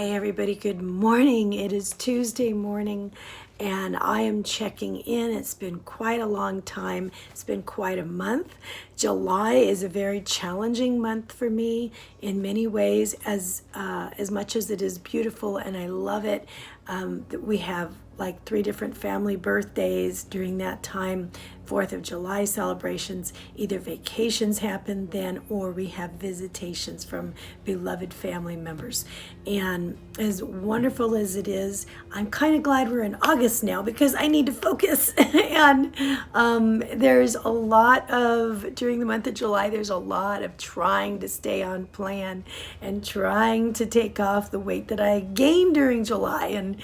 Hey everybody, good morning. It is Tuesday morning and I am checking in. It's been quite a long time. It's been quite a month. July is a very challenging month for me in many ways, as much as it is beautiful and I love it. We have like 3 different family birthdays during that time, 4th of July celebrations. Either vacations happen then or we have visitations from beloved family members. And as wonderful as it is, I'm kind of glad we're in August now because I need to focus. And there's a lot of, during the month of July, there's a lot of trying to stay on plan and trying to take off the weight that I gained during July. And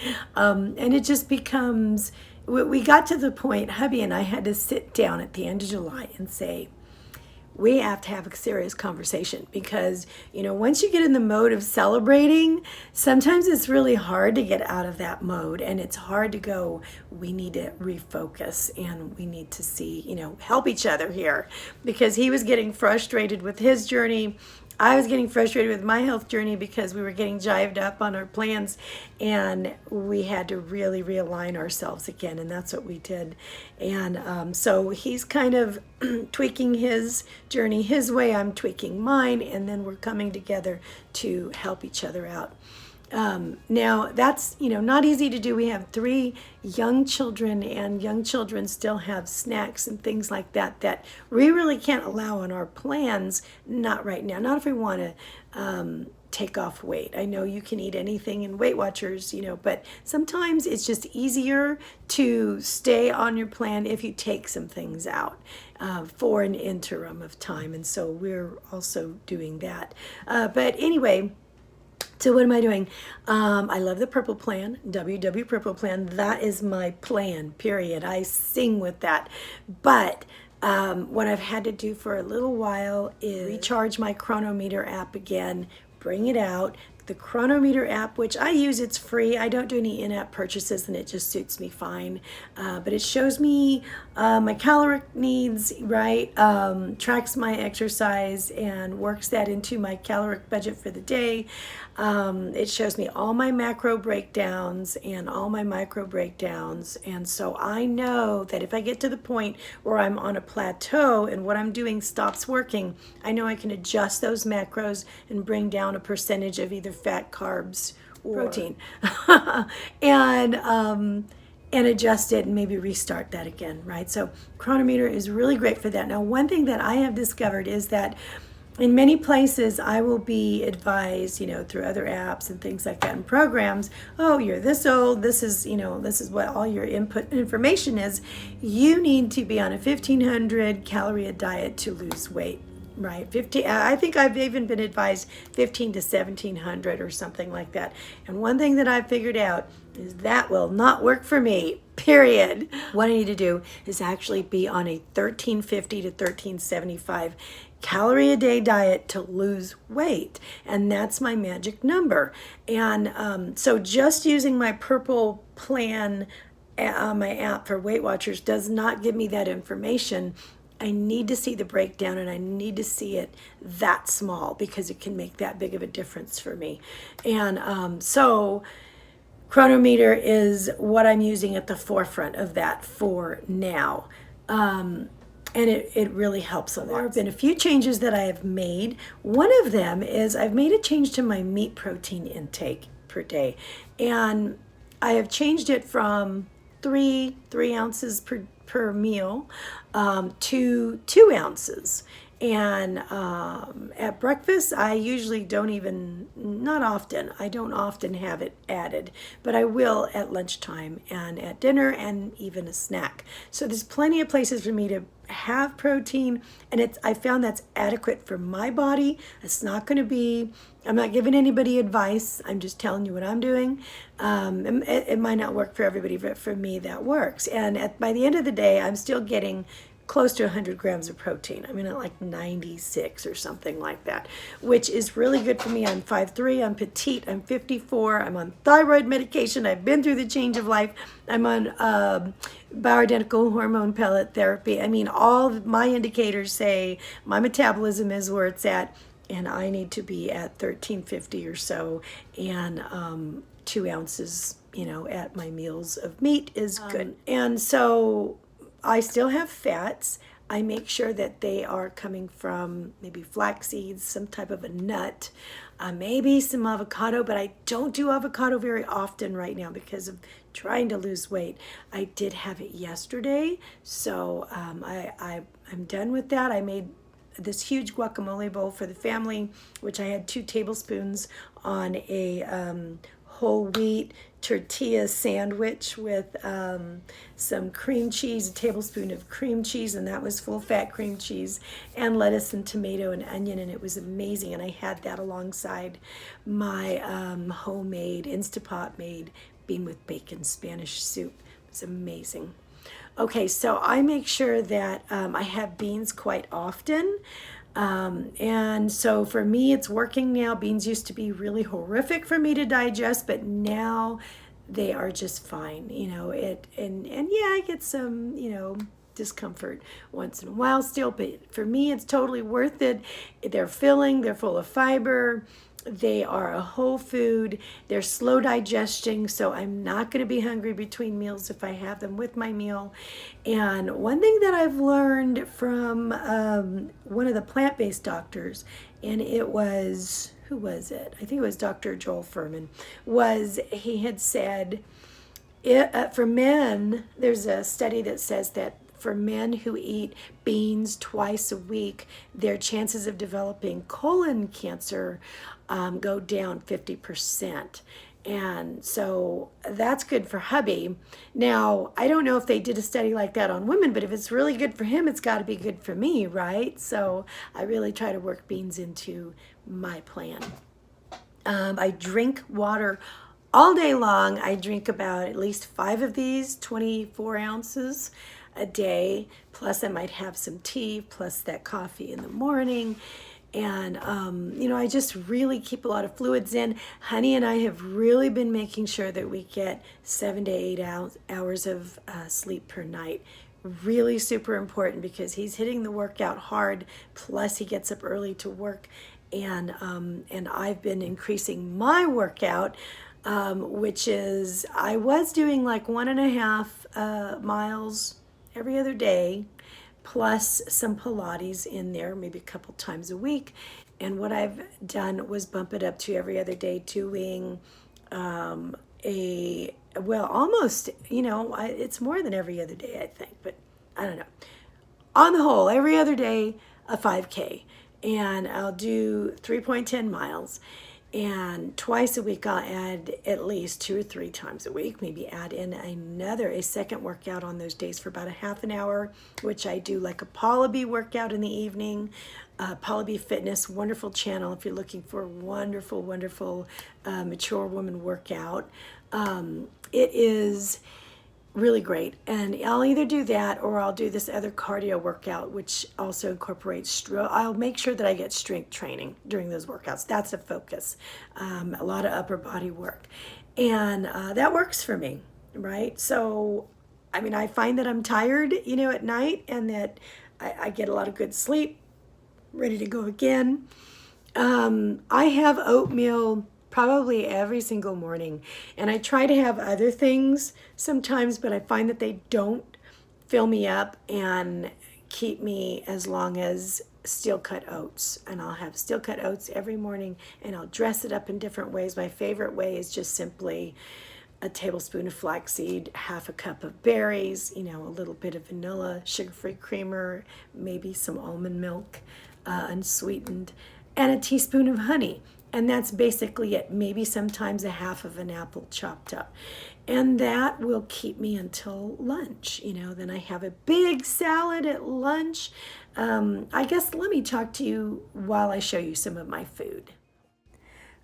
it just becomes, we got to the point, hubby and I had to sit down at the end of July and say, we have to have a serious conversation because, once you get in the mode of celebrating, sometimes it's really hard to get out of that mode and it's hard to go, we need to refocus and we need to see, help each other here because he was getting frustrated with his journey. I was getting frustrated with my health journey because we were getting jived up on our plans and we had to really realign ourselves again, and that's what we did. And so he's kind of tweaking his journey his way, I'm tweaking mine, and then we're coming together to help each other out. Now that's, not easy to do. We have 3 young children and young children still have snacks and things like that we really can't allow on our plans. Not right now, not if we want to, take off weight. I know you can eat anything in Weight Watchers, but sometimes it's just easier to stay on your plan if you take some things out for an interim of time. And so we're also doing that. But anyway, so what am I doing? I love the Purple Plan, WW Purple Plan. That is my plan, period. I sing with that. But what I've had to do for a little while is recharge my Chronometer app again, bring it out. The Chronometer app, which I use, it's free. I don't do any in-app purchases and it just suits me fine. But it shows me my caloric needs, right? Tracks my exercise and works that into my caloric budget for the day. It shows me all my macro breakdowns and all my micro breakdowns. And so I know that if I get to the point where I'm on a plateau and what I'm doing stops working, I know I can adjust those macros and bring down a percentage of either fat, carbs, or protein, and adjust it and maybe restart that again, right? So Chronometer is really great for that. Now, one thing that I have discovered is that in many places I will be advised, through other apps and things like that and programs, oh, you're this old, this is what all your input information is. You need to be on a 1,500 calorie diet to lose weight. Right, 15. I think I've even been advised 15 to 1,700 or something like that. And one thing that I've figured out is that will not work for me, period. What I need to do is actually be on a 1,350 to 1,375 calorie a day diet to lose weight. And that's my magic number. And so just using my Purple Plan on my app for Weight Watchers does not give me that information. I need to see the breakdown and I need to see it that small because it can make that big of a difference for me. And so Chronometer is what I'm using at the forefront of that for now. And it really helps a lot. There have been a few changes that I have made. One of them is I've made a change to my meat protein intake per day. And I have changed it from 3 ounces per meal to 2 ounces. And at breakfast, I usually don't often have it added, but I will at lunchtime and at dinner and even a snack. So there's plenty of places for me to have protein, and I found that's adequate for my body. It's not going to be, I'm not giving anybody advice. I'm just telling you what I'm doing. It might not work for everybody, but for me that works. And by the end of the day, I'm still getting close to 100 grams of protein. I mean, at like 96 or something like that, which is really good for me. I'm 5'3", I'm petite, I'm 54, I'm on thyroid medication, I've been through the change of life, I'm on bioidentical hormone pellet therapy. I mean, all of my indicators say my metabolism is where it's at. and I need to be at 1350 or so, and 2 ounces, at my meals of meat is good. And so I still have fats. I make sure that they are coming from maybe flax seeds, some type of a nut, maybe some avocado, but I don't do avocado very often right now because of trying to lose weight. I did have it yesterday, so I'm done with that. I made this huge guacamole bowl for the family, which I had 2 tablespoons on a whole wheat tortilla sandwich with some cream cheese, a tablespoon of cream cheese, and that was full fat cream cheese, and lettuce and tomato and onion, and it was amazing. And I had that alongside my homemade, Instapot made bean with bacon Spanish soup. It was amazing. Okay, so I make sure that I have beans quite often. And so for me, it's working now. Beans used to be really horrific for me to digest, but now they are just fine. And yeah, I get some, discomfort once in a while still, but for me, it's totally worth it. They're filling, they're full of fiber. They are a whole food. They're slow digesting, so I'm not going to be hungry between meals if I have them with my meal. And one thing that I've learned from one of the plant-based doctors, and it was, who was it? I think it was Dr. Joel Furman, he had said, for men, there's a study that says that for men who eat beans twice a week, their chances of developing colon cancer go down 50%. And so that's good for hubby. Now, I don't know if they did a study like that on women, but if it's really good for him, it's got to be good for me, right? So I really try to work beans into my plan. I drink water all day long. I drink about at least 5 of these, 24 ounces a day, plus I might have some tea, plus that coffee in the morning. And, I just really keep a lot of fluids in. Honey and I have really been making sure that we get 7 to 8 hours of sleep per night. Really super important because he's hitting the workout hard, plus he gets up early to work. And I've been increasing my workout, which is, I was doing like 1.5 miles every other day, plus some Pilates in there, maybe a couple times a week. And what I've done was bump it up to every other day, doing almost, it's more than every other day, I think, but I don't know. On the whole, every other day, a 5K. And I'll do 3.10 miles. And twice a week, I'll add at least 2 or 3 times a week, maybe add in a second workout on those days for about a half an hour, which I do like a Paula B workout in the evening. Paula B Fitness, wonderful channel if you're looking for a wonderful, wonderful mature woman workout. It is really great. And I'll either do that or I'll do this other cardio workout, which also incorporates I'll make sure that I get strength training during those workouts. That's a focus. A lot of upper body work. And that works for me, right? So, I find that I'm tired, at night, and that I get a lot of good sleep, ready to go again. I have oatmeal probably every single morning. And I try to have other things sometimes, but I find that they don't fill me up and keep me as long as steel cut oats. And I'll have steel cut oats every morning, and I'll dress it up in different ways. My favorite way is just simply a tablespoon of flaxseed, half a cup of berries, a little bit of vanilla, sugar-free creamer, maybe some almond milk, unsweetened, and a teaspoon of honey. And that's basically it. Maybe sometimes a half of an apple chopped up. And that will keep me until lunch. Then I have a big salad at lunch. I guess let me talk to you while I show you some of my food.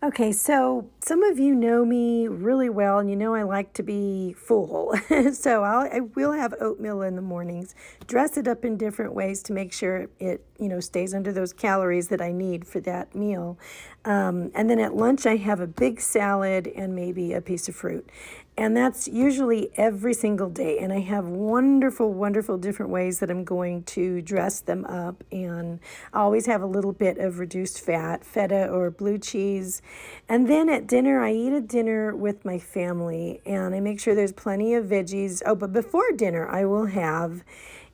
Okay, so some of you know me really well, and I like to be full. So I will have oatmeal in the mornings, dress it up in different ways to make sure it, stays under those calories that I need for that meal. And then at lunch, I have a big salad and maybe a piece of fruit. And that's usually every single day. And I have wonderful, wonderful different ways that I'm going to dress them up. And I always have a little bit of reduced fat, feta or blue cheese. And then at dinner, I eat a dinner with my family and I make sure there's plenty of veggies. Oh, but before dinner, I will have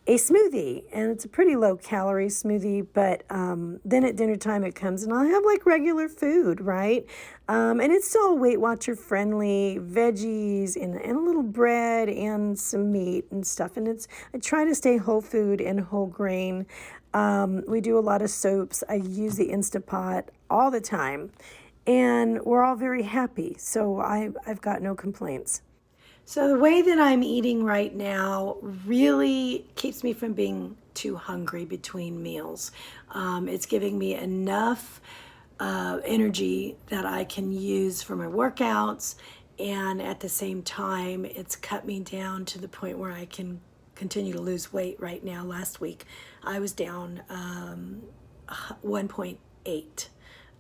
a smoothie, and it's a pretty low calorie smoothie, but then at dinner time it comes and I'll have like regular food, right? And it's still Weight Watcher friendly, veggies and a little bread and some meat and stuff. And I try to stay whole food and whole grain. We do a lot of soaps. I use the Instant Pot all the time, and we're all very happy. So I've got no complaints. So the way that I'm eating right now really keeps me from being too hungry between meals. It's giving me enough energy that I can use for my workouts, and at the same time, it's cut me down to the point where I can continue to lose weight right now. Last week, I was down 1.8.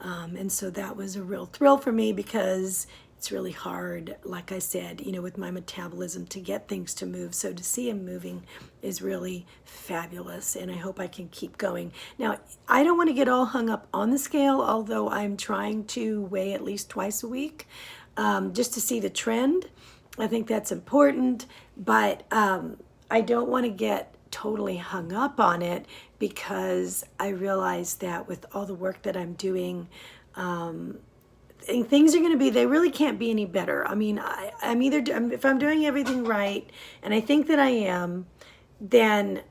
And so that was a real thrill for me because it's really hard, like I said, with my metabolism to get things to move. So to see them moving is really fabulous, and I hope I can keep going. Now, I don't want to get all hung up on the scale, although I'm trying to weigh at least twice a week, just to see the trend. I think that's important, but I don't want to get totally hung up on it because I realize that with all the work that I'm doing, and things are going to be, they really can't be any better. I mean, if I'm doing everything right, and I think that I am, then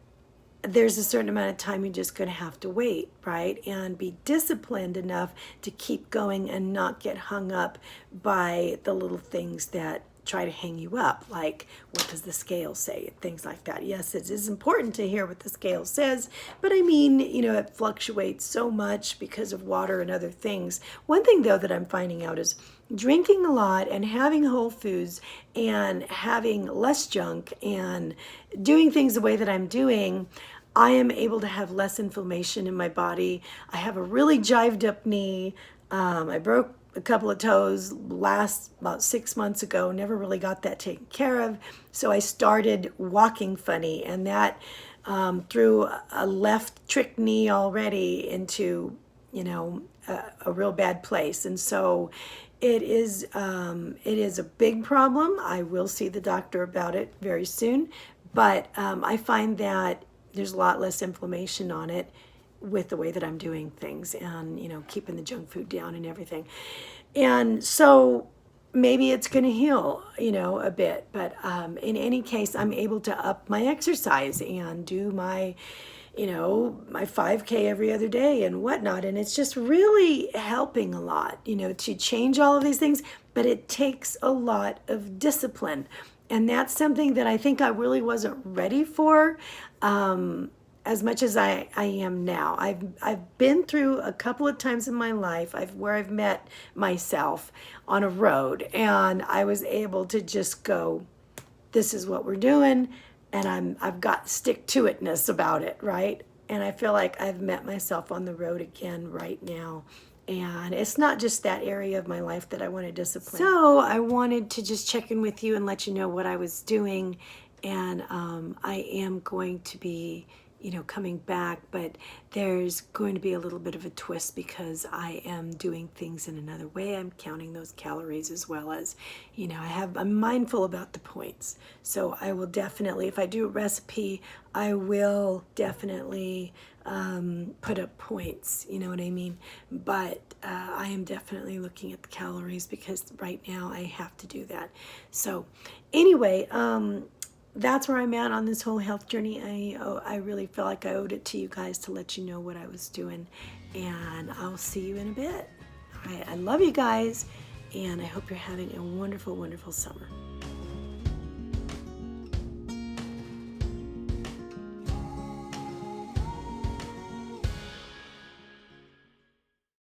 there's a certain amount of time you're just going to have to wait, right? And be disciplined enough to keep going and not get hung up by the little things that try to hang you up, like what does the scale say, things like that. Yes, it is important to hear what the scale says, but I mean, it fluctuates so much because of water and other things. One thing though that I'm finding out is drinking a lot and having whole foods and having less junk and doing things the way that I'm doing, I am able to have less inflammation in my body. I have a really jived up knee. I broke a couple of toes about 6 months ago, never really got that taken care of. So I started walking funny, and that threw a left trick knee already into, a real bad place. And so it is a big problem. I will see the doctor about it very soon, but I find that there's a lot less inflammation on it with the way that I'm doing things and, keeping the junk food down and everything. And so maybe it's going to heal, a bit. But in any case, I'm able to up my exercise and do my, my 5K every other day and whatnot. And it's just really helping a lot, to change all of these things. But it takes a lot of discipline. And that's something that I think I really wasn't ready for. As much as I am now. I've been through a couple of times in my life where I've met myself on a road, and I was able to just go, this is what we're doing, and I've got stick-to-itness about it, right? And I feel like I've met myself on the road again right now. And it's not just that area of my life that I want to discipline. So I wanted to just check in with you and let you know what I was doing. And I am going to be coming back, but there's going to be a little bit of a twist because I am doing things in another way. I'm counting those calories as well as, I'm mindful about the points. So I will definitely, if I do a recipe, I will definitely put up points, you know what I mean? But I am definitely looking at the calories because right now I have to do that. So anyway, that's where I'm at on this whole health journey. I really feel like I owed it to you guys to let you know what I was doing, and I'll see you in a bit. All right, I love you guys, and I hope you're having a wonderful, wonderful summer.